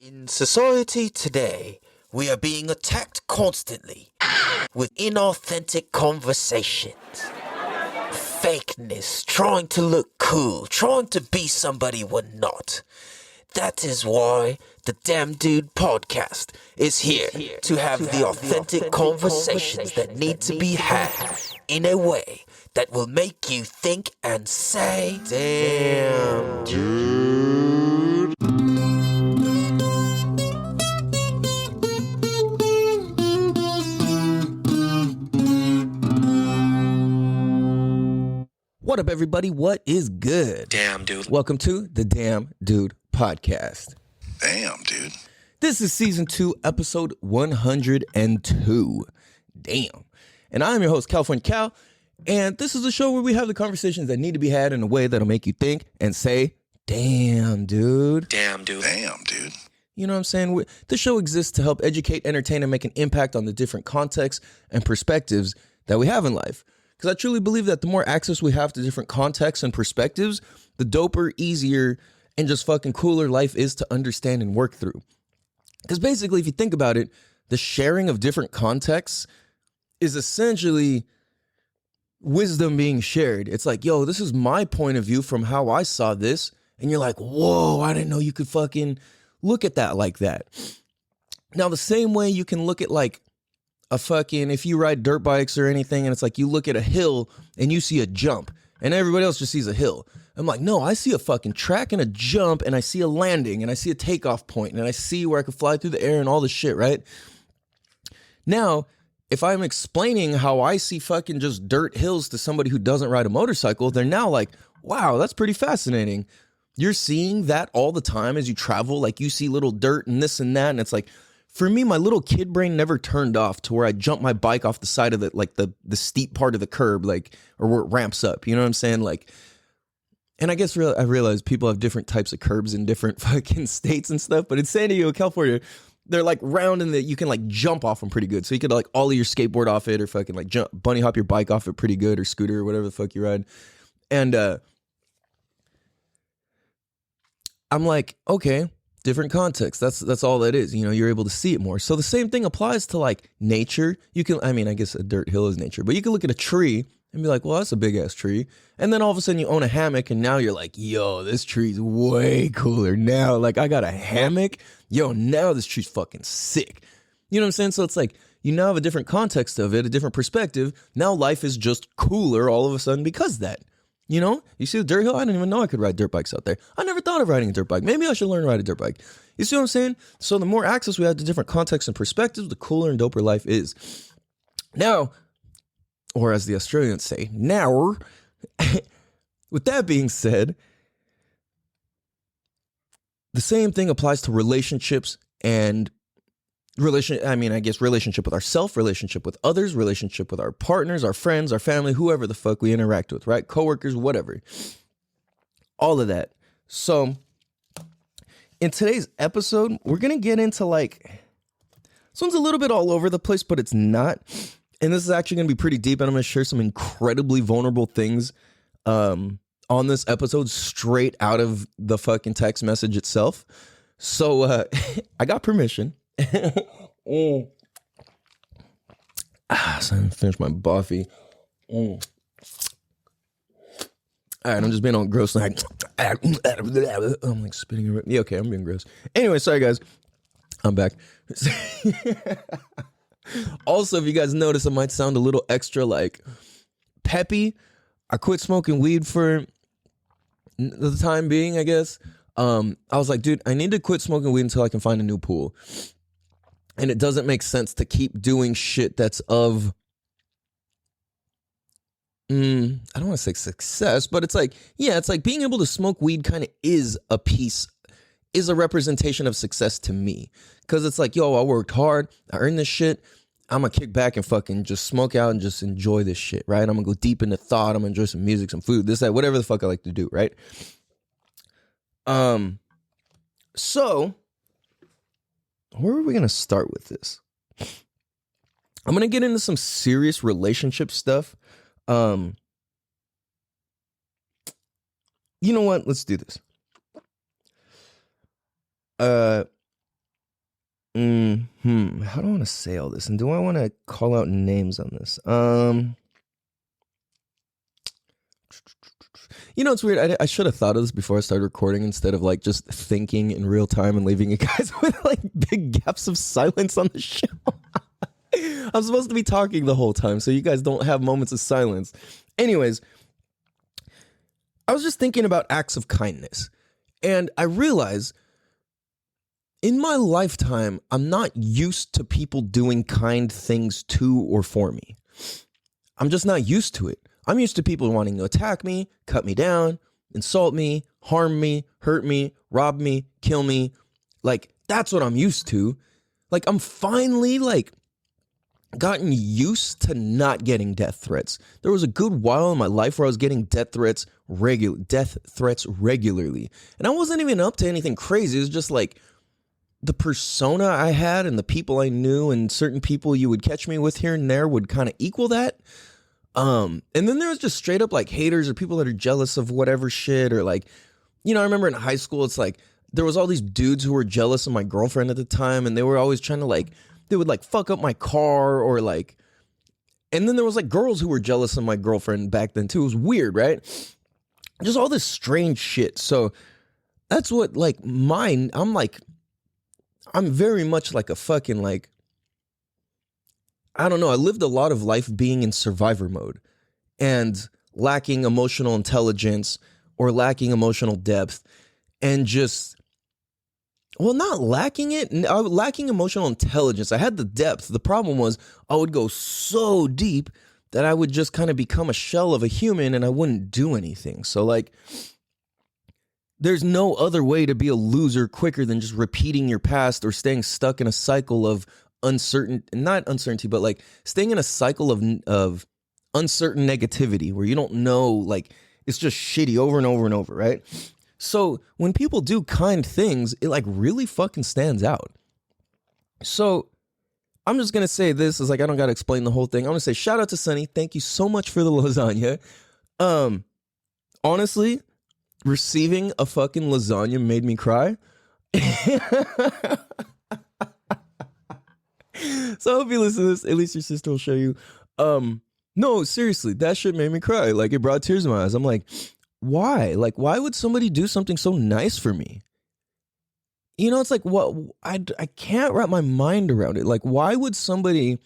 In society today, we are being attacked constantly with inauthentic conversations. Fakeness, trying to look cool, trying to be somebody we're not. That is why the Damn Dude podcast is here to have the authentic conversations that need to be had in a way that will make you think and say, Damn Dude. What up, everybody? What is good? Damn Dude. Welcome to the Damn Dude podcast. Damn, dude. This is season 2, episode 102. Damn. And I am your host, California Cal, and this is a show where we have the conversations that need to be had in a way that'll make you think and say, damn, dude. Damn Dude. Damn, dude. You know what I'm saying? This show exists to help educate, entertain, and make an impact on the different contexts and perspectives that we have in life. Because I truly believe that the more access we have to different contexts and perspectives, the doper, easier, and just fucking cooler life is to understand and work through. Because basically, if you think about it, the sharing of different contexts is essentially wisdom being shared. It's like, yo, this is my point of view from how I saw this. And you're like, whoa, I didn't know you could fucking look at that like that. Now, the same way you can look at like a fucking, if you ride dirt bikes or anything, and it's like you look at a hill and you see a jump and everybody else just sees a hill. I'm like, no, I see a fucking track and a jump and I see a landing and I see a takeoff point and I see where I can fly through the air and all this shit, right? Now, if I'm explaining how I see fucking just dirt hills to somebody who doesn't ride a motorcycle, they're now like, wow, that's pretty fascinating. You're seeing that all the time as you travel, like you see little dirt and this and that, and it's like, for me, my little kid brain never turned off to where I jump my bike off the side of the, like the steep part of the curb, like, or where it ramps up, you know what I'm saying? Like, and I guess I realize people have different types of curbs in different fucking states and stuff, but in San Diego, California, they're like round and that you can like jump off them pretty good. So you could like ollie your skateboard off it or fucking like jump, bunny hop your bike off it pretty good, or scooter or whatever the fuck you ride. And I'm like, okay, different context. That's all that is. You know, you're able to see it more. So the same thing applies to like nature. You can, I mean, I guess a dirt hill is nature, but you can look at a tree and be like, well, that's a big ass tree. And then all of a sudden you own a hammock and now you're like, yo, this tree's way cooler now. Like I got a hammock. Yo, now this tree's fucking sick. You know what I'm saying? So it's like, you now have a different context of it, a different perspective. Now life is just cooler all of a sudden because of that. You know, you see the dirt hill? I didn't even know I could ride dirt bikes out there. I never thought of riding a dirt bike. Maybe I should learn to ride a dirt bike. You see what I'm saying? So the more access we have to different contexts and perspectives, the cooler and doper life is. Now, or as the Australians say, now, with that being said, the same thing applies to relationships and relationship with ourselves, relationship with others, relationship with our partners, our friends, our family, whoever the fuck we interact with, right? Coworkers, whatever. All of that. So in today's episode, we're going to get into like, this one's a little bit all over the place, but it's not. And this is actually going to be pretty deep, and I'm going to share some incredibly vulnerable things on this episode straight out of the fucking text message itself. So I got permission. So I finished my Buffy. All right, I'm just being all gross. Like, I'm like spitting. Yeah, okay, I'm being gross. Anyway, sorry guys, I'm back. Also, if you guys notice, I might sound a little extra like peppy. I quit smoking weed for the time being, I guess. I was like, dude, I need to quit smoking weed until I can find a new pool. And it doesn't make sense to keep doing shit that's of, I don't want to say success, but it's like, yeah, it's like being able to smoke weed kind of is a representation of success to me. Because it's like, yo, I worked hard, I earned this shit, I'm going to kick back and fucking just smoke out and just enjoy this shit, right? I'm going to go deep into thought, I'm going to enjoy some music, some food, this, that, whatever the fuck I like to do, right? So where are we going to start with this? I'm going to get into some serious relationship stuff. You know what? Let's do this. how do I want to say all this? And do I want to call out names on this? You know, it's weird. I should have thought of this before I started recording instead of like just thinking in real time and leaving you guys with like big gaps of silence on the show. I'm supposed to be talking the whole time so you guys don't have moments of silence. Anyways, I was just thinking about acts of kindness, and I realized in my lifetime, I'm not used to people doing kind things to or for me. I'm just not used to it. I'm used to people wanting to attack me, cut me down, insult me, harm me, hurt me, rob me, kill me. Like, that's what I'm used to. Like, I'm finally, like, gotten used to not getting death threats. There was a good while in my life where I was getting death threats regularly. And I wasn't even up to anything crazy. It was just like the persona I had and the people I knew and certain people you would catch me with here and there would kind of equal that. And then there was just straight up like haters or people that are jealous of whatever shit, or like, you know, I remember in high school, it's like there was all these dudes who were jealous of my girlfriend at the time, and they were always trying to like, they would like fuck up my car or like, and then there was like girls who were jealous of my girlfriend back then too. It was weird, right? Just all this strange shit. So that's what like mine, I'm very much like a fucking like, I don't know. I lived a lot of life being in survivor mode and lacking emotional intelligence or lacking emotional depth, and just, well, not lacking it, lacking emotional intelligence. I had the depth. The problem was I would go so deep that I would just kind of become a shell of a human and I wouldn't do anything. So like, there's no other way to be a loser quicker than just repeating your past or staying stuck in a cycle of not uncertainty, but like staying in a cycle of uncertain negativity where you don't know, like it's just shitty over and over and over, right? So when people do kind things, it like really fucking stands out. So I'm just going to say this is like, I don't got to explain the whole thing. I'm going to say shout out to Sunny. Thank you so much for the lasagna. Honestly, receiving a fucking lasagna made me cry. So I hope you listen to this. At least your sister will show you. No, seriously, that shit made me cry. Like, it brought tears to my eyes. I'm like, why? Like, why would somebody do something so nice for me? You know, it's like, what? I can't wrap my mind around it. Like, why would somebody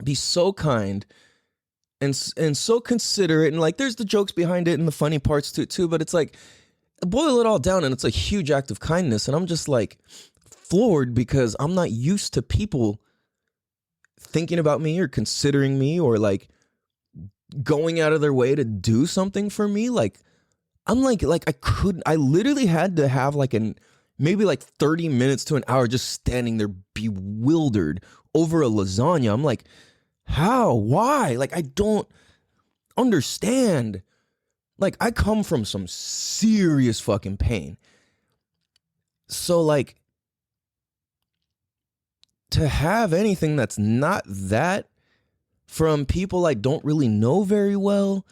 be so kind and so considerate? And like, there's the jokes behind it and the funny parts to it too. But it's like, boil it all down and it's a huge act of kindness. And I'm just like floored because I'm not used to people thinking about me or considering me or like going out of their way to do something for me. Like, I'm like I literally had to have like maybe like 30 minutes to an hour just standing there bewildered over a lasagna. I'm like, how? Why? Like, I don't understand. Like, I come from some serious fucking pain. So like, to have anything that's not that from people I don't really know very well,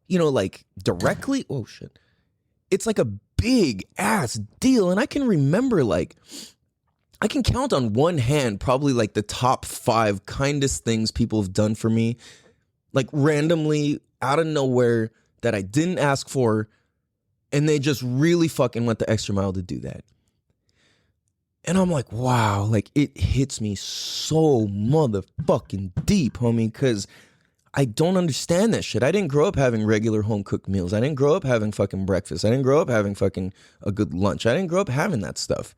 you know, like directly, oh shit, it's like a big ass deal. And I can remember, like, I can count on one hand probably like the top 5 kindest things people have done for me, like randomly out of nowhere that I didn't ask for, and they just really fucking went the extra mile to do that. And I'm like, wow, like it hits me so motherfucking deep, homie, because I don't understand that shit. I didn't grow up having regular home cooked meals. I didn't grow up having fucking breakfast. I didn't grow up having fucking a good lunch. I didn't grow up having that stuff.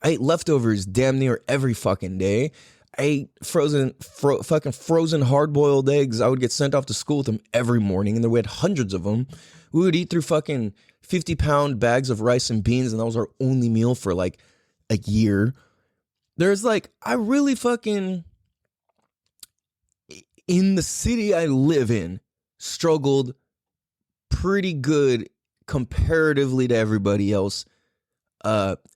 I ate leftovers damn near every fucking day. I ate fucking frozen hard-boiled eggs. I would get sent off to school with them every morning, and we had hundreds of them. We would eat through fucking 50-pound bags of rice and beans, and that was our only meal for like a year. There's like, I really fucking, in the city I live in, struggled pretty good comparatively to everybody else,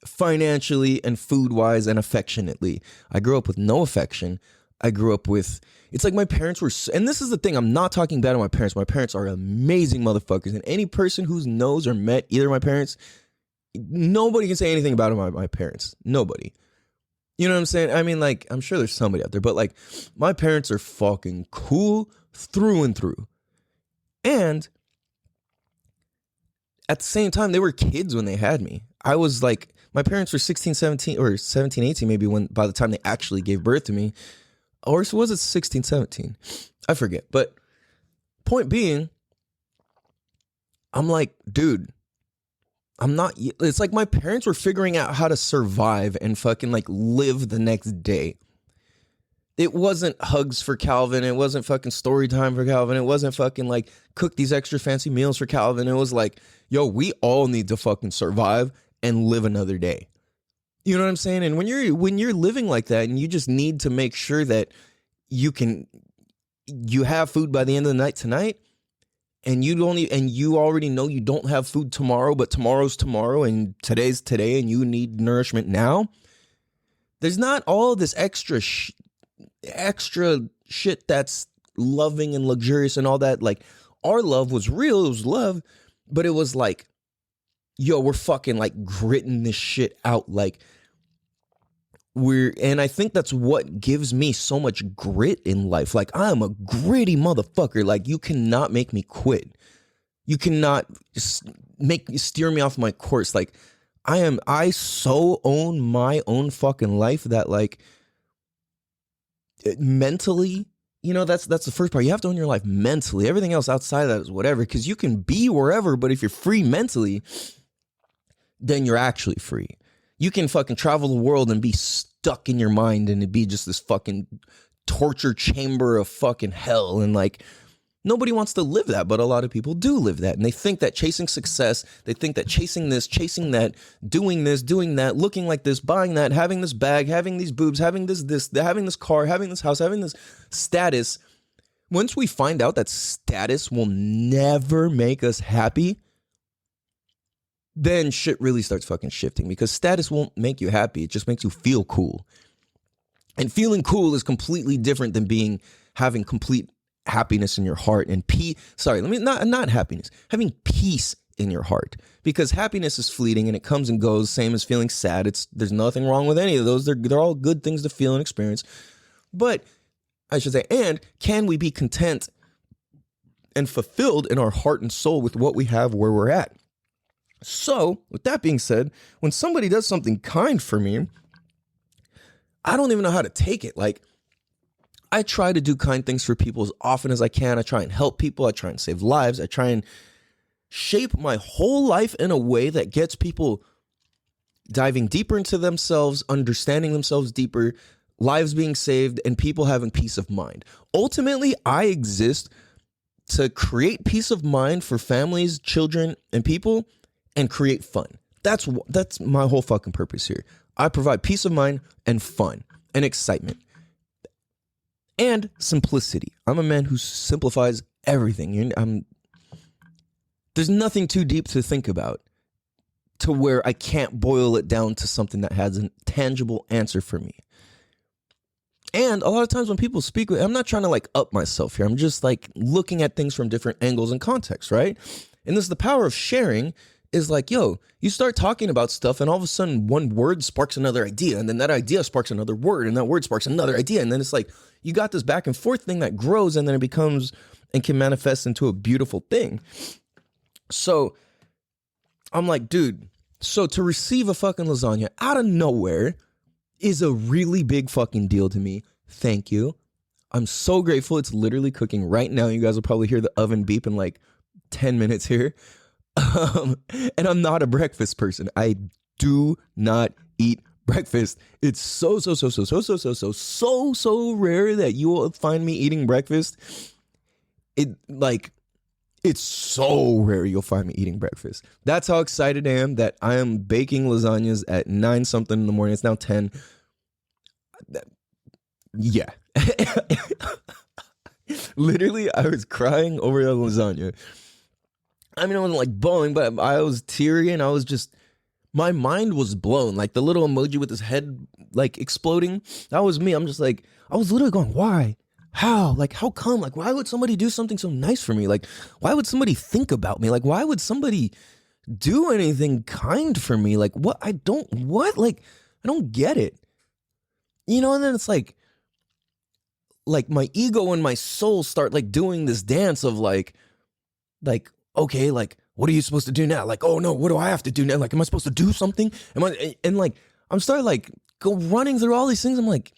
financially and food-wise and affectionately. I grew up with no affection. I grew up with, it's like my parents were, and this is the thing, I'm not talking bad about my parents. My parents are amazing motherfuckers, and any person who knows or met either of my parents, nobody can say anything about my parents. Nobody. You know what I'm saying? I mean, like, I'm sure there's somebody out there, but like, my parents are fucking cool through and through. And at the same time, they were kids when they had me. I was like, my parents were 16, 17, or 17, 18 maybe by the time they actually gave birth to me. Or was it 16, 17? I forget. But point being, I'm like, dude, it's like my parents were figuring out how to survive and fucking like live the next day. It wasn't hugs for Calvin. It wasn't fucking story time for Calvin. It wasn't fucking like cook these extra fancy meals for Calvin. It was like, yo, we all need to fucking survive and live another day. You know what I'm saying? And when you're living like that and you just need to make sure that you have food by the end of the night tonight, and you already know you don't have food tomorrow, but tomorrow's tomorrow and today's today and you need nourishment now. There's not all this extra shit that's loving and luxurious and all that. Like, our love was real, it was love, but it was like, yo, we're fucking like gritting this shit out. Like, and I think that's what gives me so much grit in life. Like, I am a gritty motherfucker. Like, you cannot make me quit. You cannot steer me off my course. Like, I so own my own fucking life that, like, mentally, you know, that's the first part. You have to own your life mentally. Everything else outside of that is whatever, because you can be wherever, but if you're free mentally, then you're actually free. You can fucking travel the world and be stuck in your mind and it'd be just this fucking torture chamber of fucking hell. And like, nobody wants to live that, but a lot of people do live that. And they think that chasing success, they think that chasing this, chasing that, doing this, doing that, looking like this, buying that, having this bag, having these boobs, having this, having this car, having this house, having this status. Once we find out that status will never make us happy, then shit really starts fucking shifting, because status won't make you happy. It just makes you feel cool. And feeling cool is completely different than having complete happiness in your heart and not happiness, having peace in your heart, because happiness is fleeting and it comes and goes, same as feeling sad. There's nothing wrong with any of those. They're all good things to feel and experience. But I should say, and can we be content and fulfilled in our heart and soul with what we have where we're at? So, with that being said, when somebody does something kind for me, I don't even know how to take it. Like, I try to do kind things for people as often as I can. I try and help people. I try and save lives. I try and shape my whole life in a way that gets people diving deeper into themselves, understanding themselves deeper, lives being saved, and people having peace of mind. Ultimately, I exist to create peace of mind for families, children, and people, and create fun. That's my whole fucking purpose here. I provide peace of mind and fun and excitement and simplicity. I'm a man who simplifies everything. There's nothing too deep to think about to where I can't boil it down to something that has a tangible answer for me. And a lot of times when people speak, I'm not trying to like up myself here. I'm just like looking at things from different angles and contexts, right? And this is the power of sharing. Is like, yo, you start talking about stuff and all of a sudden one word sparks another idea, and then that idea sparks another word, and that word sparks another idea, and then it's like you got this back and forth thing that grows, and then it becomes and can manifest into a beautiful thing. So I'm like, dude, so to receive a fucking lasagna out of nowhere is a really big fucking deal to me. Thank you. I'm so grateful. It's literally cooking right now. You guys will probably hear the oven beep in like 10 minutes here. And I'm not a breakfast person. I do not eat breakfast. It's so rare that you will find me eating breakfast. It's so rare you'll find me eating breakfast. That's how excited I am that I am baking lasagnas at 9 something in the morning. It's now 10. Yeah. Literally, I was crying over the lasagna. I mean, I wasn't like bawling, but I was teary and I was just, my mind was blown. Like the little emoji with his head like exploding. That was me. I'm just like, I was literally going, why? How? Like, how come? Like, why would somebody do something so nice for me? Like, why would somebody think about me? Like, why would somebody do anything kind for me? Like, what? Like, I don't get it. and then it's like my ego and my soul start like doing this dance of like, okay, like, what are you supposed to do now? Like, oh no, what do I have to do now? Like, am I supposed to do something? And like, I'm starting like go running through all these things. I'm like,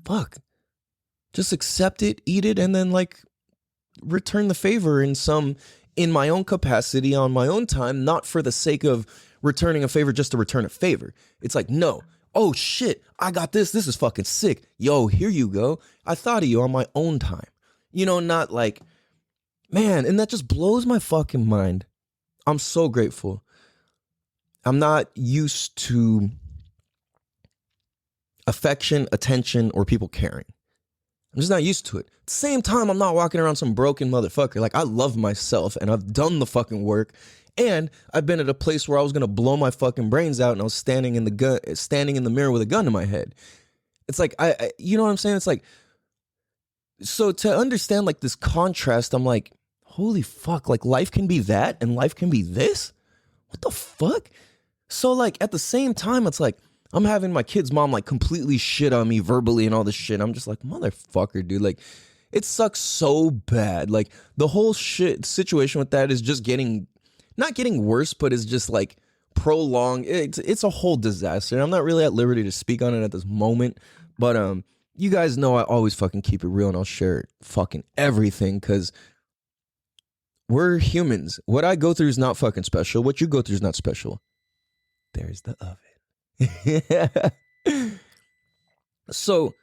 fuck, just accept it, eat it, and then like return the favor in my own capacity on my own time, not for the sake of returning a favor just to return a favor. It's like, no, oh shit, I got this. This is fucking sick. Yo, here you go. I thought of you on my own time. Not like, man, and that just blows my fucking mind. I'm so grateful. I'm not used to affection, attention, or people caring. I'm just not used to it. At the same time, I'm not walking around some broken motherfucker. Like, I love myself, and I've done the fucking work, and I've been at a place where I was gonna blow my fucking brains out, and I was standing in the mirror with a gun to my head. It's like, I you know what I'm saying? It's like, so to understand like this contrast, I'm like, holy fuck, like life can be that and life can be this? What the fuck? So like at the same time, it's like I'm having my kid's mom like completely shit on me verbally and all this shit. I'm just like, motherfucker, dude. Like, it sucks so bad. Like the whole shit situation with that is just not getting worse, but it's just like prolonged. It's a whole disaster. I'm not really at liberty to speak on it at this moment, but you guys know I always fucking keep it real, and I'll share fucking everything because we're humans. What I go through is not fucking special. What you go through is not special. There's the oven. So,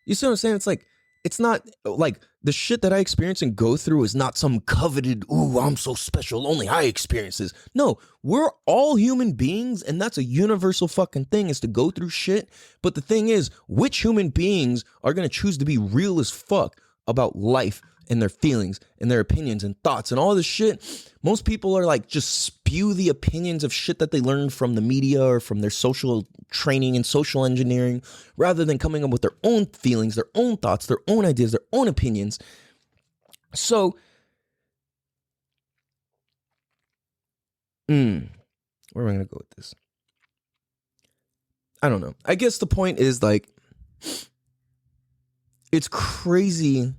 you see what I'm saying? It's like, it's not like the shit that I experience and go through is not some coveted, ooh, I'm so special, only I experience this. No, we're all human beings, and that's a universal fucking thing, is to go through shit. But the thing is, which human beings are going to choose to be real as fuck about life and their feelings and their opinions and thoughts and all this shit? Most people are like, just spew the opinions of shit that they learned from the media or from their social training and social engineering, rather than coming up with their own feelings, their own thoughts, their own ideas, their own opinions. So, where am I going to go with this? I don't know. I guess the point is like, it's crazy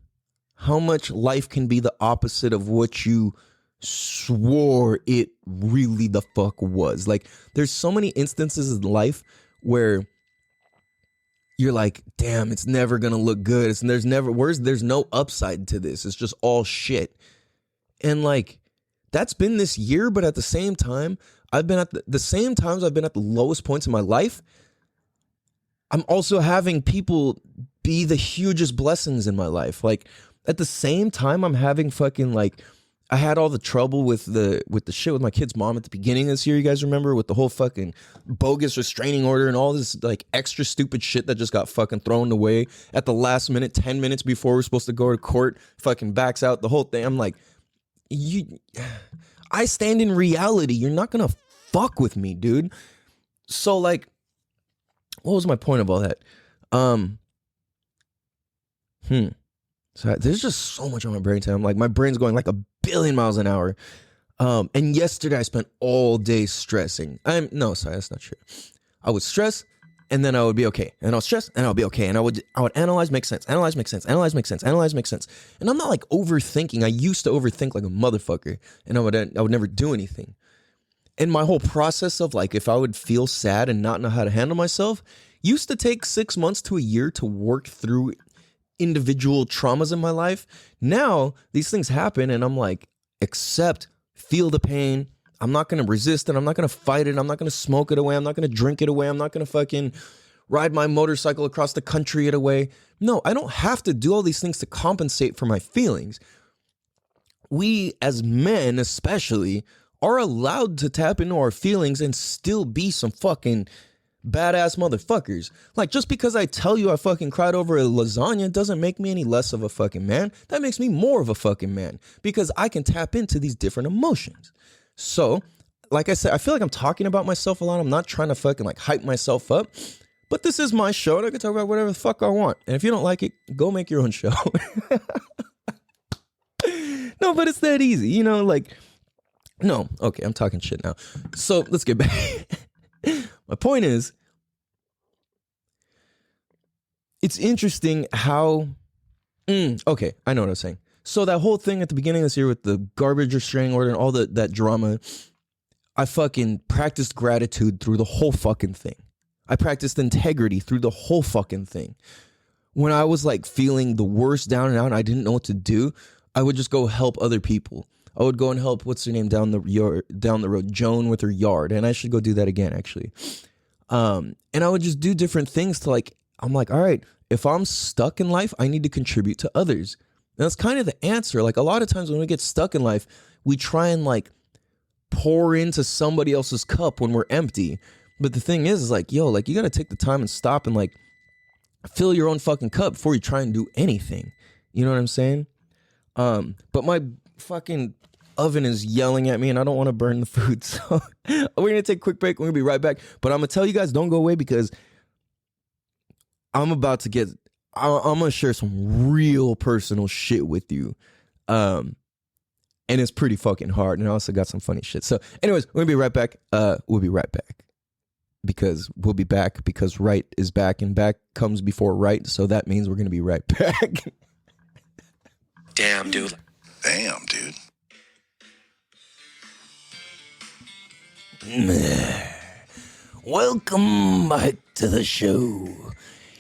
how much life can be the opposite of what you swore it really the fuck was. Like, there's so many instances in life where you're like, damn, it's never gonna look good. There's no upside to this. It's just all shit. And like, that's been this year, but at the same time, I've been at the same times I've been at the lowest points in my life, I'm also having people be the hugest blessings in my life. Like, at the same time, I'm having fucking like, I had all the trouble with the shit with my kid's mom at the beginning of this year. You guys remember, with the whole fucking bogus restraining order and all this like extra stupid shit that just got fucking thrown away at the last minute, 10 minutes before we're supposed to go to court, fucking backs out, the whole thing. I'm like, I stand in reality. You're not gonna fuck with me, dude. So like, what was my point of all that? So there's just so much on my brain time. Like, my brain's going like a billion miles an hour. And yesterday I spent all day stressing. No, sorry, that's not true. I would stress, and then I would be okay. And I'll stress, and I'll be okay. And I would analyze, make sense, analyze, make sense, analyze, make sense, analyze, make sense. And I'm not like overthinking. I used to overthink like a motherfucker, and I would never do anything. And my whole process of like, if I would feel sad and not know how to handle myself, used to take 6 months to a year to work through individual traumas in my life. Now these things happen, and I'm like, accept, feel the pain. I'm not going to resist it. I'm not going to fight it. I'm not going to smoke it away. I'm not going to drink it away. I'm not going to fucking ride my motorcycle across the country it away. No, I don't have to do all these things to compensate for my feelings. We as men especially are allowed to tap into our feelings and still be some fucking badass motherfuckers. Like, just because I tell you I fucking cried over a lasagna doesn't make me any less of a fucking man. That makes me more of a fucking man, because I can tap into these different emotions. So, like I said, I feel like I'm talking about myself a lot. I'm not trying to fucking like hype myself up, but this is my show, and I can talk about whatever the fuck I want. And if you don't like it, go make your own show. No, but it's that easy, you know, like, no, okay, I'm talking shit now. So let's get back. My point is, it's interesting how, okay, I know what I was saying. So that whole thing at the beginning of this year with the garbage restraining order and all that drama, I fucking practiced gratitude through the whole fucking thing. I practiced integrity through the whole fucking thing. When I was like feeling the worst down and out and I didn't know what to do, I would just go help other people. I would go and help, what's her name, down the road, Joan with her yard. And I should go do that again, actually. And I would just do different things to like, I'm like, all right, if I'm stuck in life, I need to contribute to others. And that's kind of the answer. Like a lot of times when we get stuck in life, we try and like pour into somebody else's cup when we're empty. But the thing is like, yo, like you got to take the time and stop and like fill your own fucking cup before you try and do anything. You know what I'm saying? But my fucking oven is yelling at me and I don't want to burn the food. So we're going to take a quick break. We're going to be right back. But I'm going to tell you guys, don't go away because I'm about to get, I'm going to share some real personal shit with you. And it's pretty fucking hard. And I also got some funny shit. So anyways, we're going to be right back. We'll be right back. Because we'll be back because right is back and back comes before right. So that means we're going to be right back. Damn, dude. Damn, dude. Welcome back to the show.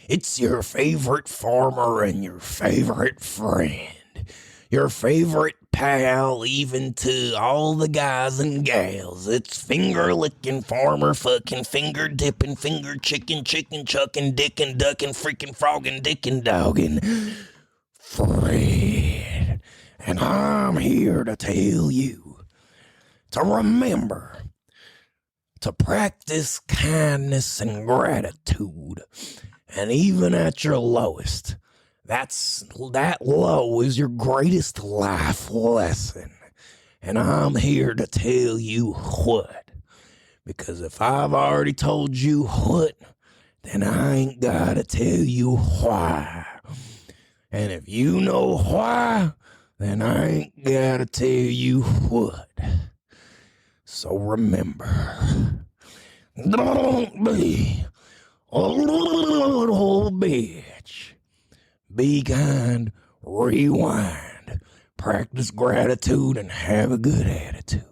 It's your favorite farmer and your favorite friend. Your favorite pal, even to all the guys and gals. It's finger-licking, farmer-fucking, finger-dipping, finger-chicken, chicken-chucking, dickin'-ducking, freaking frogging, dickin'-dogging Fred. And I'm here to tell you to remember to practice kindness and gratitude. And even at your lowest, that low is your greatest life lesson. And I'm here to tell you what. Because if I've already told you what, then I ain't gotta tell you why. And if you know why, then I ain't gotta tell you what. So remember, don't be a little bitch. Be kind, rewind, practice gratitude, and have a good attitude.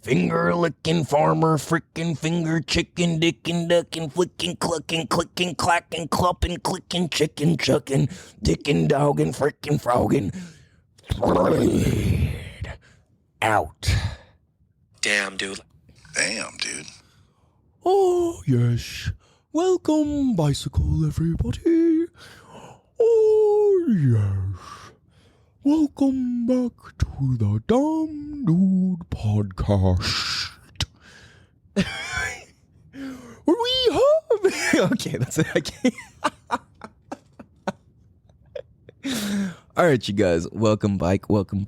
Finger-licking, farmer, frickin', finger-chicken, dickin', duckin', flickin', cluckin', clickin', clackin', cloppin', clickin', chicken-chuckin', dickin', doggin', frickin', froggin', Fred out. Damn, dude. Damn, dude. Oh, yes. Welcome, bicycle, everybody. Oh, yes. Welcome back to the Damn Dude Podcast. Where we have... Okay, that's it. I can't... All right, you guys. Welcome, welcome,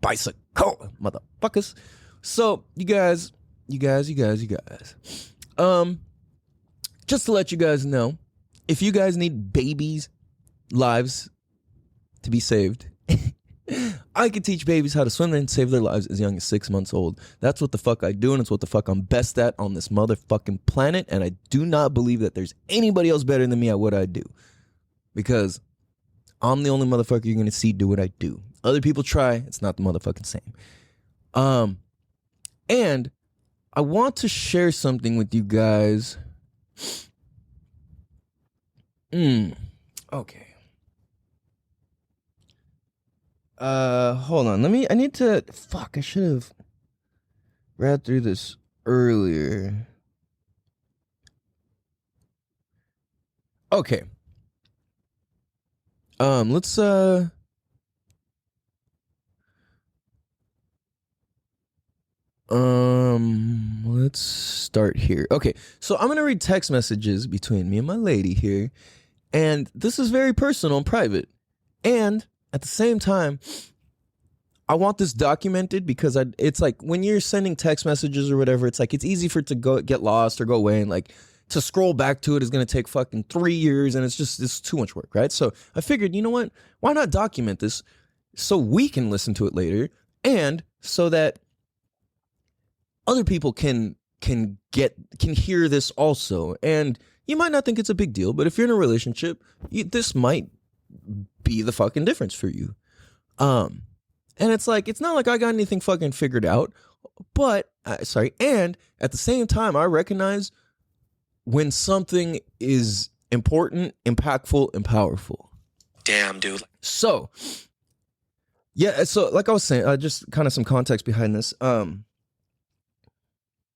bicycle, motherfuckers. So, you guys. Just to let you guys know, if you guys need babies' lives to be saved, I can teach babies how to swim and save their lives as young as 6 months old. That's what the fuck I do, and it's what the fuck I'm best at on this motherfucking planet, and I do not believe that there's anybody else better than me at what I do. Because I'm the only motherfucker you're gonna see do what I do. Other people try, it's not the motherfucking same. And I want to share something with you guys. Okay. Hold on. I need to, I should have read through this earlier. Okay. Let's start here. Okay, so I'm gonna read text messages between me and my lady here, and this is very personal and private. And at the same time, I want this documented because it's like when you're sending text messages or whatever, it's like it's easy for it to get lost or go away, and like to scroll back to it is gonna take fucking 3 years, and it's too much work, right? So I figured, you know what? Why not document this so we can listen to it later, and so that other people can hear this also. And You might not think it's a big deal, but if you're in a relationship, this might be the fucking difference for you. And it's like, it's not like I got anything fucking figured out, but and at the same time, I recognize when something is important, impactful, and powerful. Damn, dude. So, yeah, so like I was saying, just kind of some context behind this.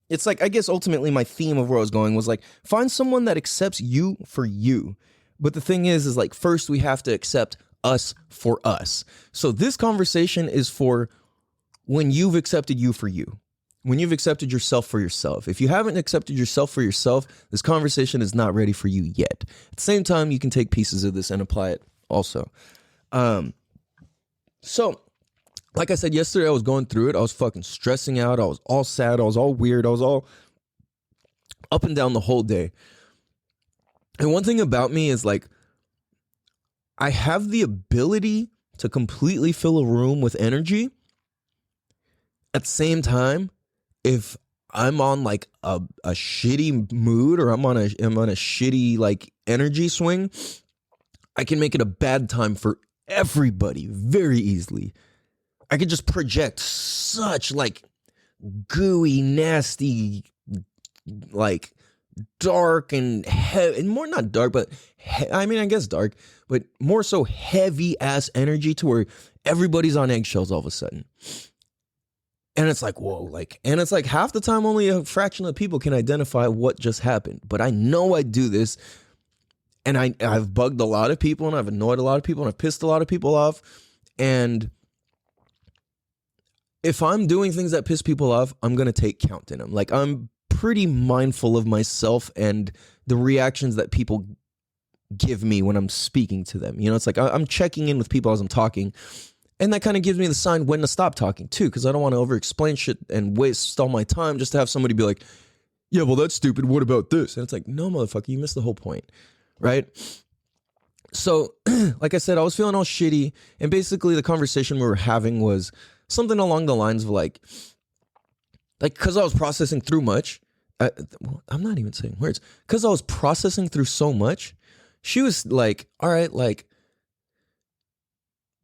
It's like, I guess ultimately my theme of where I was going was like, find someone that accepts you for you. But the thing is like, first we have to accept us for us. So this conversation is for when you've accepted you for you. When you've accepted yourself for yourself. If you haven't accepted yourself for yourself, this conversation is not ready for you yet. At the same time, you can take pieces of this and apply it also. So, like I said yesterday, I was going through it. I was fucking stressing out. I was all sad. I was all weird. I was all up and down the whole day. And one thing about me is like, I have the ability to completely fill a room with energy. At the same time, if I'm on like a shitty mood or I'm on a shitty like energy swing, I can make it a bad time for everybody very easily. I could just project such like gooey, nasty, like dark and heavy, and more not dark, but I mean, I guess dark, but more so heavy ass energy to where everybody's on eggshells all of a sudden. And it's like, whoa, like, and it's like half the time only a fraction of people can identify what just happened. But I know I do this, and I've bugged a lot of people, and I've annoyed a lot of people, and I've pissed a lot of people off. And if I'm doing things that piss people off, I'm going to take count in them. Like, I'm pretty mindful of myself and the reactions that people give me when I'm speaking to them. You know, it's like I'm checking in with people as I'm talking. And that kind of gives me the sign when to stop talking too, because I don't want to over-explain shit and waste all my time just to have somebody be like, yeah, well, that's stupid. What about this? And it's like, no, motherfucker, you missed the whole point, right? So, like I said, I was feeling all shitty. And basically the conversation we were having was something along the lines of like, because I was processing through much. I'm not even saying words. Because I was processing through so much, she was like, all right,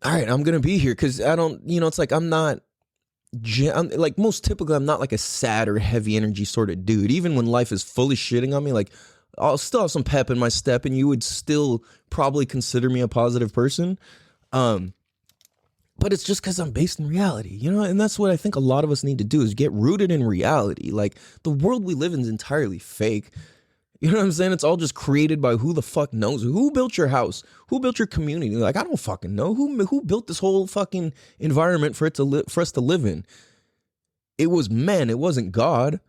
I'm going to be here because I don't, you know, it's like I'm like most typically, I'm not like a sad or heavy energy sort of dude. Even when life is fully shitting on me, like I'll still have some pep in my step and you would still probably consider me a positive person. But it's just because I'm based in reality, you know, and that's what I think a lot of us need to do is get rooted in reality. Like the world we live in is entirely fake. You know what I'm saying? It's all just created by who the fuck knows. Who built your house? Who built your community? Like, I don't fucking know. Who built this whole fucking environment for us to live in? It was men. It wasn't God.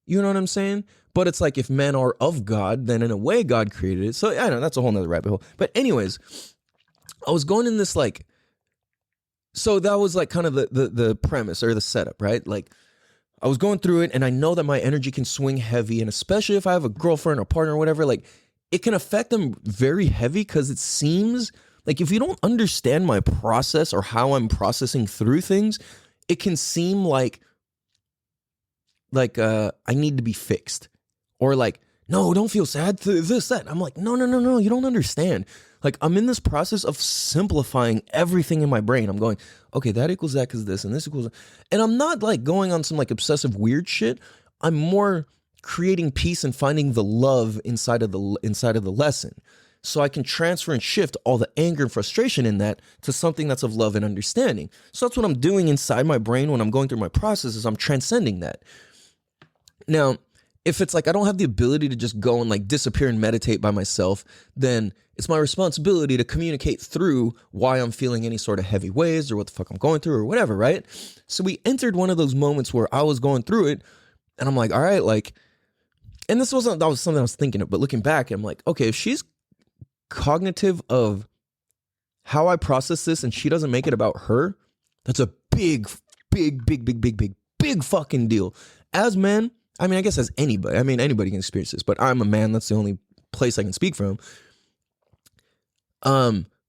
You know what I'm saying? But it's like if men are of God, then in a way God created it. So I don't know. That's a whole nother rabbit hole. But anyways, I was going in this like, so that was like kind of the premise or the setup, right? Like, I was going through it and I know that my energy can swing heavy, and especially if I have a girlfriend or partner or whatever, like it can affect them very heavy because it seems like if you don't understand my process or how I'm processing through things, it can seem like I need to be fixed or like, no, don't feel sad, this, that. I'm like, no, you don't understand. Like I'm in this process of simplifying everything in my brain. I'm going, okay, that equals that because this and this equals that. And I'm not like going on some like obsessive weird shit. I'm more creating peace and finding the love inside of the lesson. So I can transfer and shift all the anger and frustration in that to something that's of love and understanding. So that's what I'm doing inside my brain when I'm going through my process is I'm transcending that. Now, if it's like I don't have the ability to just go and like disappear and meditate by myself, then it's my responsibility to communicate through why I'm feeling any sort of heavy waves or what the fuck I'm going through or whatever, right? So we entered one of those moments where I was going through it and I'm like, all right, like, and that was something I was thinking of, but looking back, I'm like, okay, if she's cognitive of how I process this and she doesn't make it about her, that's a big fucking deal. As men, I mean, I guess as anybody, I mean, anybody can experience this, but I'm a man. That's the only place I can speak from.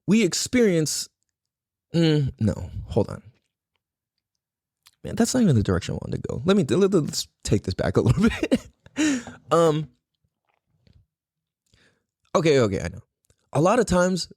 We experience, no, hold on. Man, that's not even the direction I wanted to go. Let's take this back a little bit. Okay, I know. A lot of times,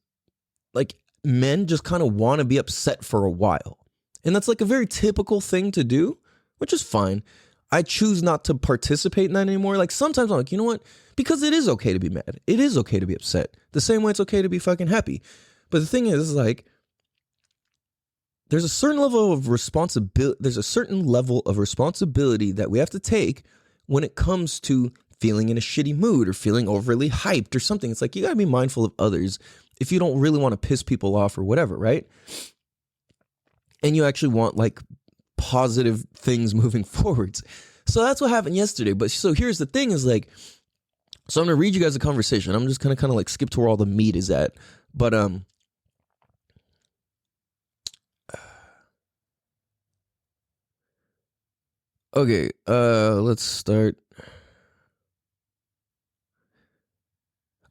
like, men just kind of want to be upset for a while. And that's like a very typical thing to do, which is fine. I choose not to participate in that anymore. Like, sometimes I'm like, you know what? Because it is okay to be mad. It is okay to be upset. The same way it's okay to be fucking happy. But the thing is like, there's a certain level of responsibility. There's a certain level of responsibility that we have to take when it comes to feeling in a shitty mood or feeling overly hyped or something. It's like, you gotta be mindful of others if you don't really want to piss people off or whatever, right? And you actually want like positive things moving forwards. So that's what happened yesterday. But so here's the thing is like, so I'm gonna read you guys a conversation. I'm just gonna kind of like skip to where all the meat is at. But okay, let's start.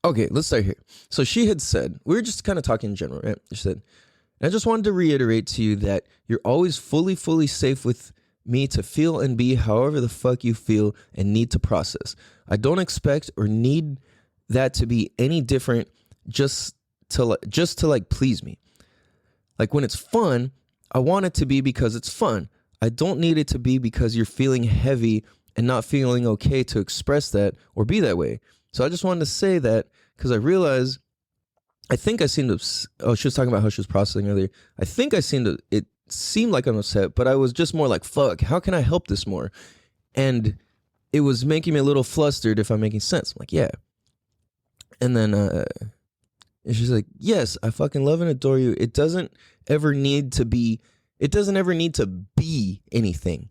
Okay, let's start here. So she had said, we were just kind of talking in general, right? She said, I just wanted to reiterate to you that you're always fully safe with me to feel and be however the fuck you feel and need to process. I don't expect or need that to be any different just to like please me. Like when it's fun, I want it to be because it's fun. I don't need it to be because you're feeling heavy and not feeling okay to express that or be that way. So I just wanted to say that because I realized, I think I seemed to, she was talking about how she was processing earlier. I think it seemed like I'm upset, but I was just more like, fuck, how can I help this more? And it was making me a little flustered, if I'm making sense. I'm like, yeah. And then and she's like, yes, I fucking love and adore you. It doesn't ever need to be anything.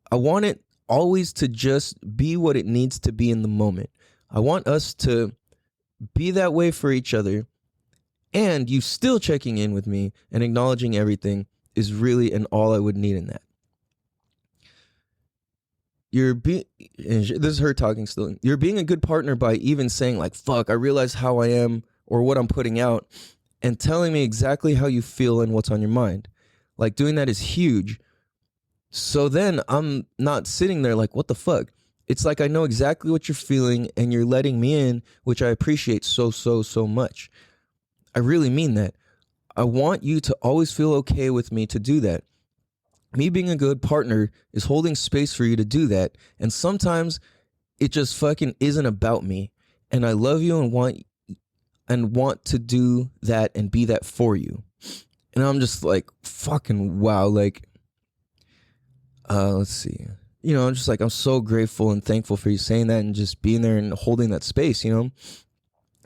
I want it always to just be what it needs to be in the moment. I want us to be that way for each other, and you still checking in with me and acknowledging everything is really and all I would need in that. This is her talking still. You're being a good partner by even saying like, fuck, I realize how I am or what I'm putting out, and telling me exactly how you feel and what's on your mind. Like doing that is huge. So then I'm not sitting there like, what the fuck? It's like I know exactly what you're feeling and you're letting me in, which I appreciate so much. I really mean that. I want you to always feel okay with me to do that. Me being a good partner is holding space for you to do that. And sometimes it just fucking isn't about me. And I love you and want to do that and be that for you. And I'm just like, fucking wow. Like, let's see. You know, I'm just like, I'm so grateful and thankful for you saying that and just being there and holding that space, you know?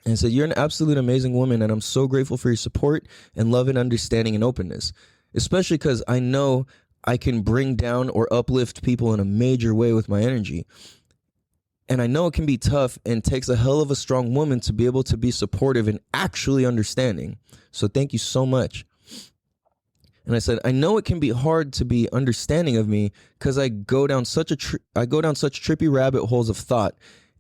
And so you're an absolute amazing woman, and I'm so grateful for your support and love and understanding and openness, especially because I know I can bring down or uplift people in a major way with my energy. And I know it can be tough and takes a hell of a strong woman to be able to be supportive and actually understanding. So thank you so much. And I said, I know it can be hard to be understanding of me because I go down such trippy rabbit holes of thought,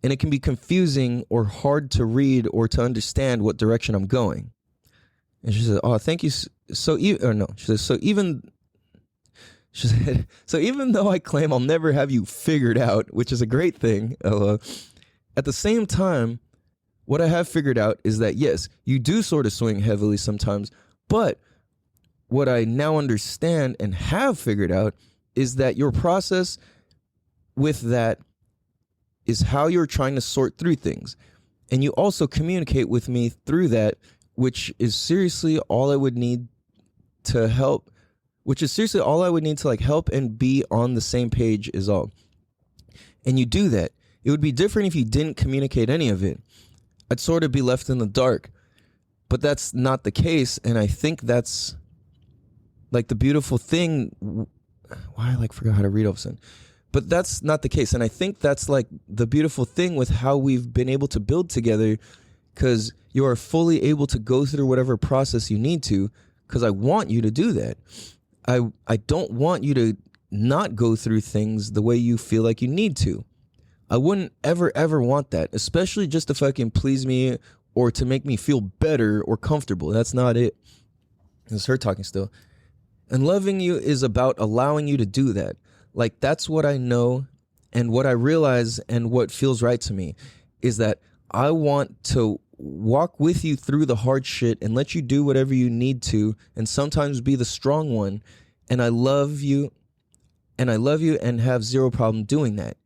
and it can be confusing or hard to read or to understand what direction I'm going. And she said, oh, thank you. She said, so even though I claim I'll never have you figured out, which is a great thing, at the same time, what I have figured out is that, yes, you do sort of swing heavily sometimes, but what I now understand and have figured out is that your process with that is how you're trying to sort through things. And you also communicate with me through that, which is seriously all I would need to help, like help and be on the same page is all. And you do that. It would be different if you didn't communicate any of it. I'd sort of be left in the dark, but that's not the case. And I think that's like the beautiful thing. Why I forgot how to read all of a sudden. But that's not the case. And I think that's like the beautiful thing with how we've been able to build together, because you are fully able to go through whatever process you need to, because I want you to do that. I don't want you to not go through things the way you feel like you need to. I wouldn't ever want that, especially just to fucking please me or to make me feel better or comfortable. That's not it. It's her talking still. And loving you is about allowing you to do that. Like, that's what I know and what I realize and what feels right to me is that I want to walk with you through the hard shit and let you do whatever you need to, and sometimes be the strong one. And I love you, and have zero problem doing that.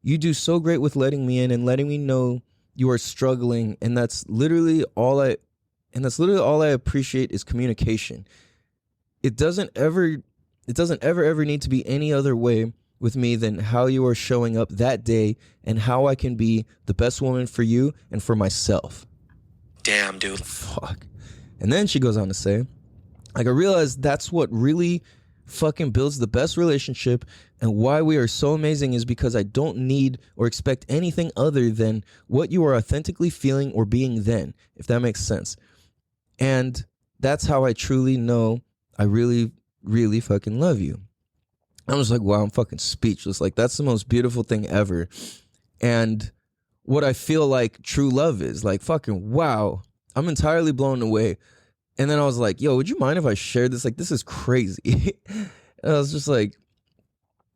You do so great with letting me in and letting me know you are struggling, and that's literally all I appreciate is communication. It doesn't ever need to be any other way with me than how you are showing up that day and how I can be the best woman for you and for myself. Damn, dude. Fuck. And then she goes on to say, like, I realized that's what really fucking builds the best relationship, and why we are so amazing is because I don't need or expect anything other than what you are authentically feeling or being then, if that makes sense. And that's how I truly know I really, really fucking love you. I'm just like, wow, I'm fucking speechless. Like, that's the most beautiful thing ever. And what I feel like true love is, like, fucking wow, I'm entirely blown away. And then I was like, yo, would you mind if I shared this? Like, this is crazy. And I was just like,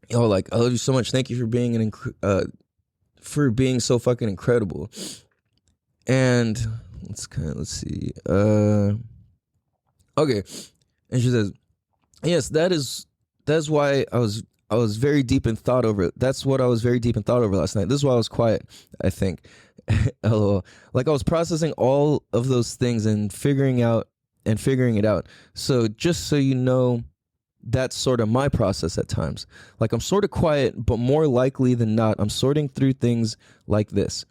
yo, like, I love you so much. Thank you for being for being so fucking incredible. And let's see. Okay. And she says, yes, that's why I was very deep in thought over it. That's what I was very deep in thought over last night. This is why I was quiet, I think. LOL. Like, I was processing all of those things and figuring it out. So just so you know, that's sort of my process at times. Like, I'm sort of quiet, but more likely than not, I'm sorting through things like this.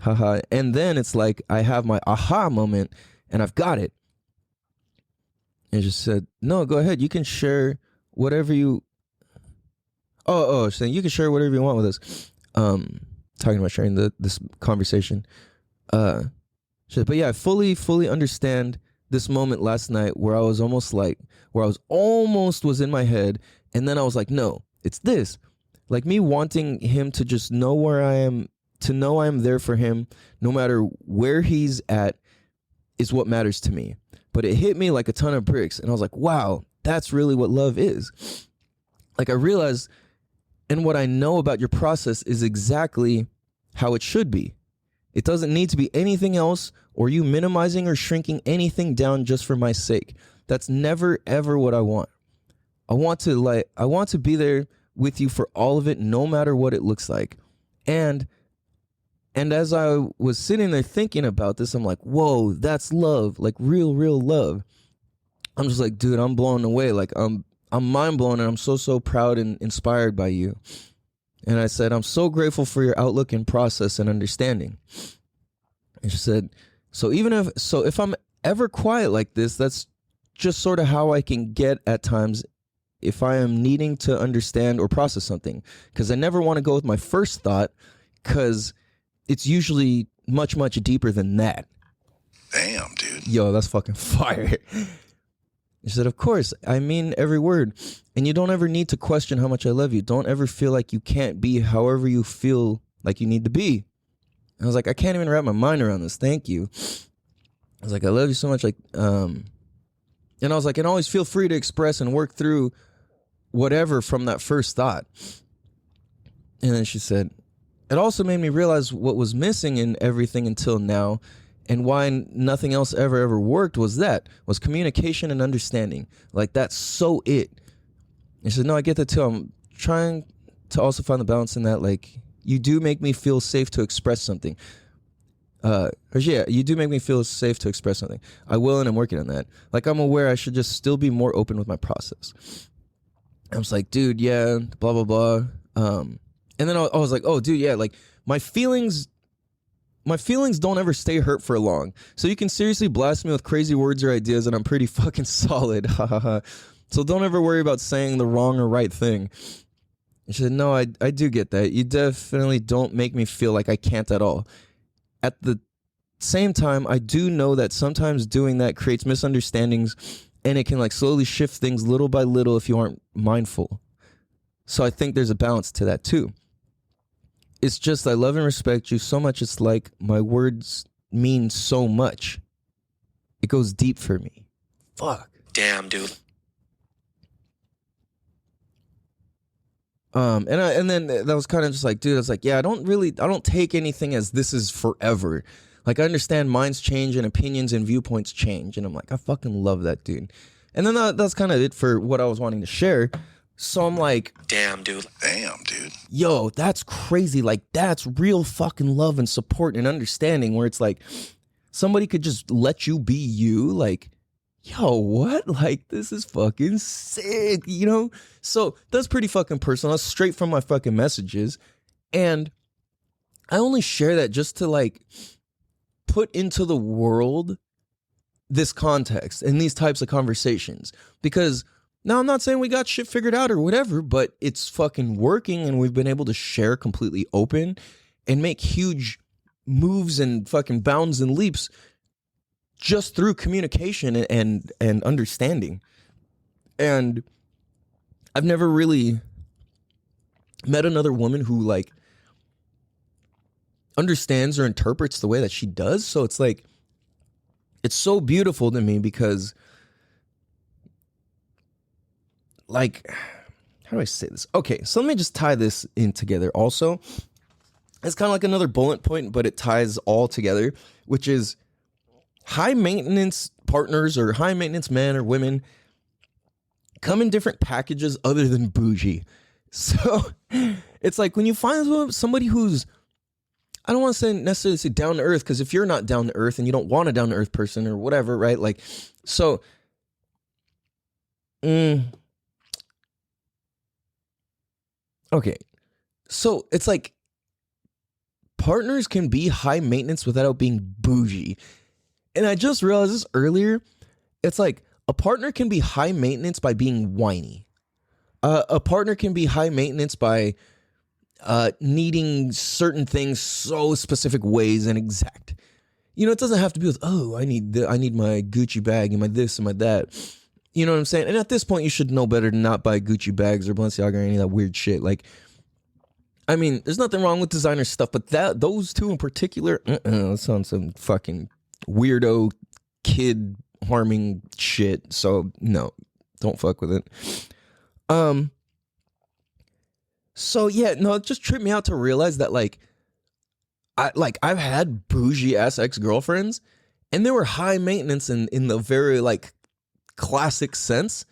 Haha. And then it's like I have my aha moment and I've got it. And she said, no, go ahead. You can share whatever you... saying you can share whatever you want with us. Talking about sharing this conversation. She said, but yeah, I fully understand this moment last night where I was almost was in my head, and then I was like, no, it's this. Like, me wanting him to just know where I am, to know I'm there for him, no matter where he's at, is what matters to me. But it hit me like a ton of bricks, and I was like, wow, that's really what love is. Like, I realized, and what I know about your process is exactly how it should be. It doesn't need to be anything else, or you minimizing or shrinking anything down just for my sake. That's never ever what I want. I want to be there with you for all of it, no matter what it looks like. And as I was sitting there thinking about this, I'm like, whoa, that's love, like real love. I'm just like, dude, I'm blown away. Like, I'm mind blown, and I'm so proud and inspired by you. And I said, I'm so grateful for your outlook and process and understanding. And she said, so if I'm ever quiet like this, that's just sort of how I can get at times if I am needing to understand or process something. Because I never want to go with my first thought, because it's usually much deeper than that. Damn, dude. Yo, that's fucking fire. She said, of course, I mean every word. And you don't ever need to question how much I love you. Don't ever feel like you can't be however you feel like you need to be. I was like, I can't even wrap my mind around this. Thank you. I was like, I love you so much. Like, and I was like, and always feel free to express and work through whatever from that first thought. And then she said, it also made me realize what was missing in everything until now, and why nothing else ever worked was communication and understanding. Like, that's so it. And she said, no, I get that too. I'm trying to also find the balance in that. Like, you do make me feel safe to express something. You do make me feel safe to express something. I will, and I'm working on that. Like, I'm aware I should just still be more open with my process. I was like, dude, yeah, blah, blah, blah. And then I was like, oh, dude, yeah, like, my feelings don't ever stay hurt for long. So you can seriously blast me with crazy words or ideas, and I'm pretty fucking solid. So don't ever worry about saying the wrong or right thing. And she said, no, I do get that. You definitely don't make me feel like I can't at all. At the same time, I do know that sometimes doing that creates misunderstandings, and it can, like, slowly shift things little by little if you aren't mindful. So I think there's a balance to that too. It's just, I love and respect you so much. It's like my words mean so much. It goes deep for me. Fuck. Damn, dude. And then that was kind of just like, dude, I was like, yeah, I don't take anything as this is forever. Like, I understand minds change and opinions and viewpoints change. And I'm like, I fucking love that, dude. And then that's kind of it for what I was wanting to share. So I'm like, Damn, dude. Damn, dude. yo, that's crazy. Like, that's real fucking love and support and understanding, where it's like somebody could just let you be you. Like, yo, what? Like, this is fucking sick, you know? So that's pretty fucking personal. That's straight from my fucking messages. And I only share that just to like put into the world this context and these types of conversations. Because now I'm not saying we got shit figured out or whatever, but it's fucking working, and we've been able to share completely open and make huge moves and fucking bounds and leaps just through communication and understanding. And I've never really met another woman who like understands or interprets the way that she does. So it's like, it's so beautiful to me because, like, how do I say this? Okay, so let me just tie this in together also. It's kind of like another bullet point, but it ties all together, which is high maintenance partners or high maintenance men or women come in different packages other than bougie. So it's like when you find somebody who's, I don't want to say necessarily say down to earth, because if you're not down to earth and you don't want a down to earth person or whatever, right? Like, so, okay. So it's like partners can be high maintenance without being bougie. And I just realized this earlier. It's like a partner can be high maintenance by being whiny. A partner can be high maintenance by needing certain things so specific ways and exact. You know, it doesn't have to be with, oh, I need my Gucci bag and my this and my that. You know what I'm saying? And at this point, you should know better than not buy Gucci bags or Balenciaga or any of that weird shit. Like, I mean, there's nothing wrong with designer stuff, but those two in particular, that sounds some fucking weirdo kid harming shit. So no, don't fuck with it. So yeah, no, it just tripped me out to realize that I've had bougie ass ex-girlfriends and they were high maintenance in the very like classic sense.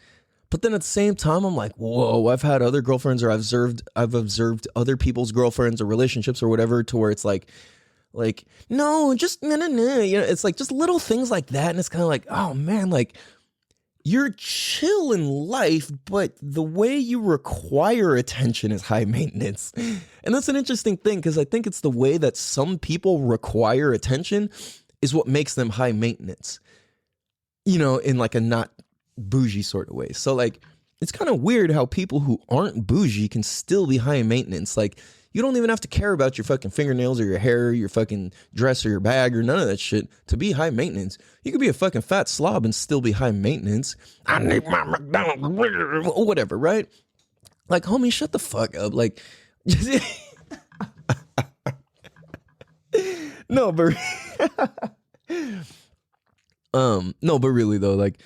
But then at the same time, I'm like, whoa, I've had other girlfriends, or I've observed other people's girlfriends or relationships or whatever, to where it's like, no, just no. You know, it's like just little things like that. And it's kind of like, oh man, like you're chill in life, but the way you require attention is high maintenance. And that's an interesting thing, because I think it's the way that some people require attention is what makes them high maintenance, you know, in like a not bougie sort of way. So like, it's kind of weird how people who aren't bougie can still be high maintenance. Like, you don't even have to care about your fucking fingernails or your hair or your fucking dress or your bag or none of that shit to be high maintenance. You could be a fucking fat slob and still be high maintenance. I need my McDonald's or whatever, right? Like, homie, shut the fuck up. Like, no, but no, but really though, like,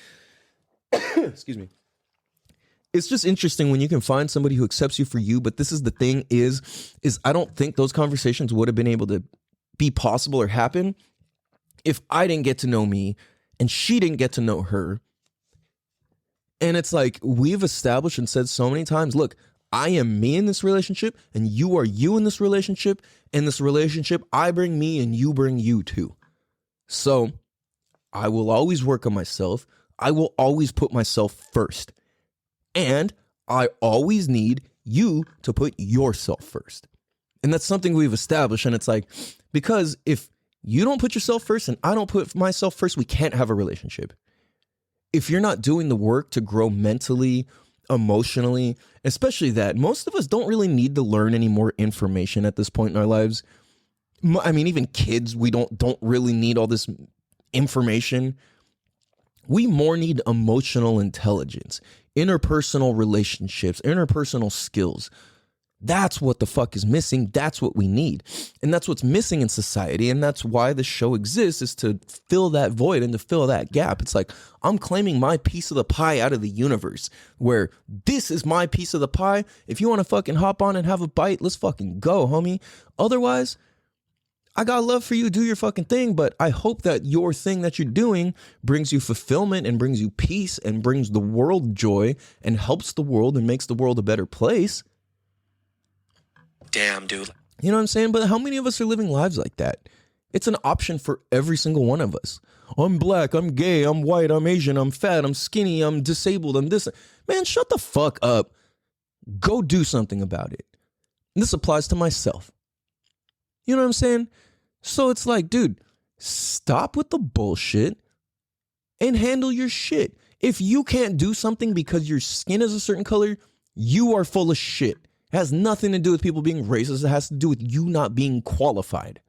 excuse me. It's just interesting when you can find somebody who accepts you for you. But this is the thing is I don't think those conversations would have been able to be possible or happen if I didn't get to know me and she didn't get to know her. And it's like, we've established and said so many times, look, I am me in this relationship and you are you in this relationship. In this relationship, I bring me and you bring you too. So I will always work on myself. I will always put myself first. And I always need you to put yourself first. And that's something we've established. And it's like, because if you don't put yourself first and I don't put myself first, we can't have a relationship. If you're not doing the work to grow mentally, emotionally, especially that, most of us don't really need to learn any more information at this point in our lives. I mean, even kids, we don't really need all this information. We more need emotional intelligence, interpersonal relationships, interpersonal skills. That's what the fuck is missing. That's what we need. And that's what's missing in society. And that's why the show exists, is to fill that void and to fill that gap. It's like, I'm claiming my piece of the pie out of the universe, where this is my piece of the pie. If you want to fucking hop on and have a bite, let's fucking go, homie. Otherwise, I got love for you. Do your fucking thing. But I hope that your thing that you're doing brings you fulfillment and brings you peace and brings the world joy and helps the world and makes the world a better place. Damn, dude. You know what I'm saying? But how many of us are living lives like that? It's an option for every single one of us. I'm black, I'm gay, I'm white, I'm Asian, I'm fat, I'm skinny, I'm disabled, I'm this. Man, shut the fuck up. Go do something about it. And this applies to myself. You know what I'm saying? So it's like, dude, stop with the bullshit and handle your shit. If you can't do something because your skin is a certain color, you are full of shit. It has nothing to do with people being racist. It has to do with you not being qualified.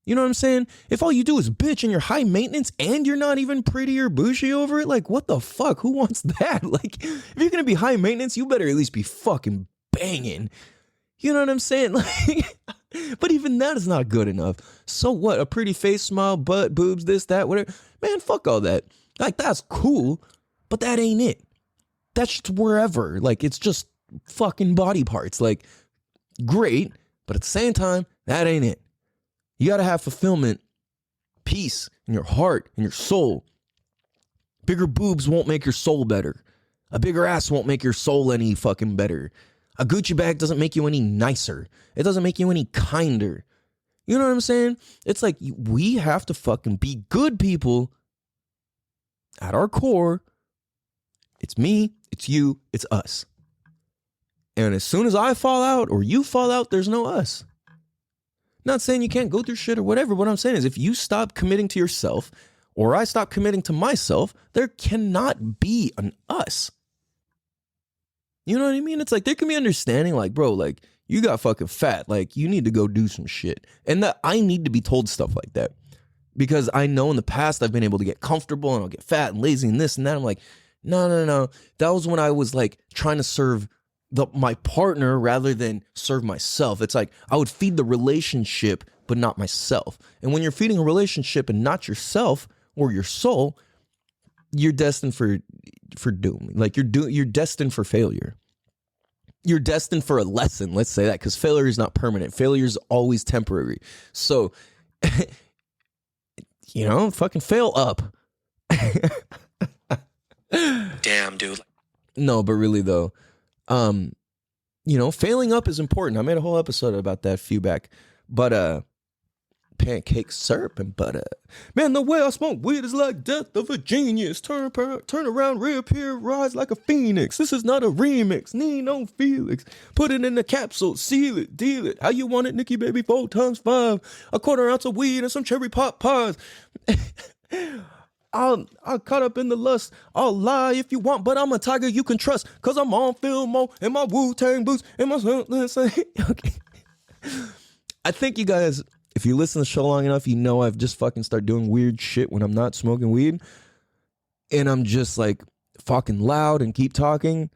You know what I'm saying? If all you do is bitch and you're high maintenance and you're not even pretty or bougie over it, like, what the fuck? Who wants that? Like, if you're going to be high maintenance, you better at least be fucking banging. You know what I'm saying? Like, but even that is not good enough. So what? A pretty face, smile, butt, boobs, this, that, whatever. Man, fuck all that. Like, that's cool, but that ain't it. That's just wherever. Like, it's just fucking body parts. Like, great, but at the same time, that ain't it. You gotta have fulfillment, peace in your heart, in your soul. Bigger boobs won't make your soul better. A bigger ass won't make your soul any fucking better. A Gucci bag doesn't make you any nicer. It doesn't make you any kinder. You know what I'm saying? It's like, we have to fucking be good people at our core. It's me, it's you, it's us. And as soon as I fall out or you fall out, there's no us. Not saying you can't go through shit or whatever. What I'm saying is, if you stop committing to yourself or I stop committing to myself, there cannot be an us. You know what I mean? It's like, there can be understanding, like, bro, like, you got fucking fat. Like, you need to go do some shit. And that I need to be told stuff like that. Because I know in the past I've been able to get comfortable and I'll get fat and lazy and this and that. I'm like, no. That was when I was like trying to serve my partner rather than serve myself. It's like I would feed the relationship but not myself. And when you're feeding a relationship and not yourself or your soul, you're destined for doom. Like, you're destined for failure. You're destined for a lesson, let's say that, because failure is not permanent. Failure is always temporary. So, you know, fucking fail up. Damn, dude. No, but really though, you know, failing up is important. I made a whole episode about that a few back. But pancake syrup and butter. Man, the way I smoke weed is like death of a genius. Turn around, reappear, rise like a phoenix. This is not a remix. Nino Felix. Put it in the capsule, seal it, deal it. How you want it, Nikki baby? 4 times 5. A quarter ounce of weed and some cherry pop pies. I'll caught up in the lust. I'll lie if you want, but I'm a tiger you can trust. Cause I'm on Filmo in my Wu-Tang boots and my okay. I think you guys, if you listen to the show long enough, you know I've just fucking started doing weird shit when I'm not smoking weed. And I'm just like fucking loud and keep talking.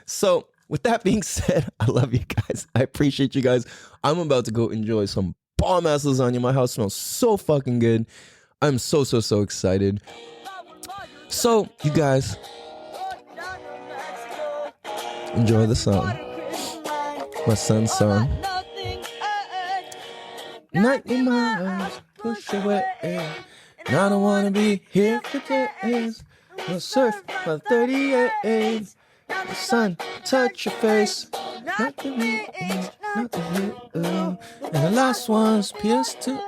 So with that being said, I love you guys. I appreciate you guys. I'm about to go enjoy some bomb ass lasagna. My house smells so fucking good. I'm so excited. So, you guys, enjoy the song. My son's song. Night in my eyes, push away. And I don't want to be here for days. We'll surf for 38. The sun, touch your face. Not the hit, not the hit. And the last one's pierced too.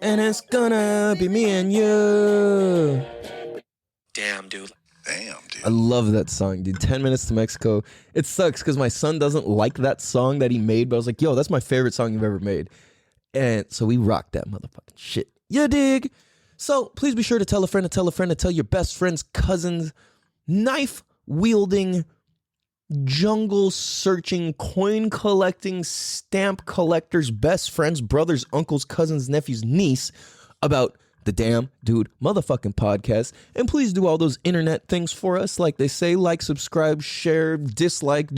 And it's gonna be me and you. Damn, dude. Damn, dude. I love that song, dude. 10 Minutes to Mexico. It sucks because my son doesn't like that song that he made, but I was like, yo, that's my favorite song you've ever made. And so we rocked that motherfucking shit. You dig? So please be sure to tell a friend to tell a friend to tell your best friend's cousins, knife-wielding, jungle-searching, coin-collecting, stamp collectors, best friends, brothers, uncles, cousins, nephews, niece about the Damn Dude motherfucking podcast. And please do all those internet things for us. Like they say, like, subscribe, share, dislike,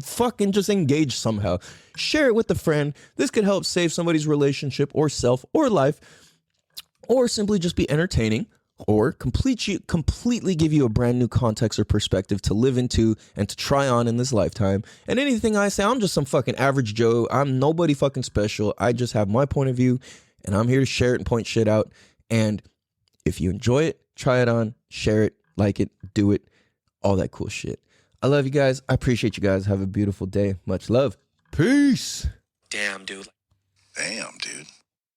fucking just engage somehow. Share it with a friend. This could help save somebody's relationship or self or life, or simply just be entertaining, or completely give you a brand new context or perspective to live into and to try on in this lifetime. And anything I say, I'm just some fucking average Joe. I'm nobody fucking special. I just have my point of view, and I'm here to share it and point shit out. And if you enjoy it, try it on, share it, like it, do it, all that cool shit. I love you guys. I appreciate you guys. Have a beautiful day. Much love. Peace. Damn, dude. Damn, dude.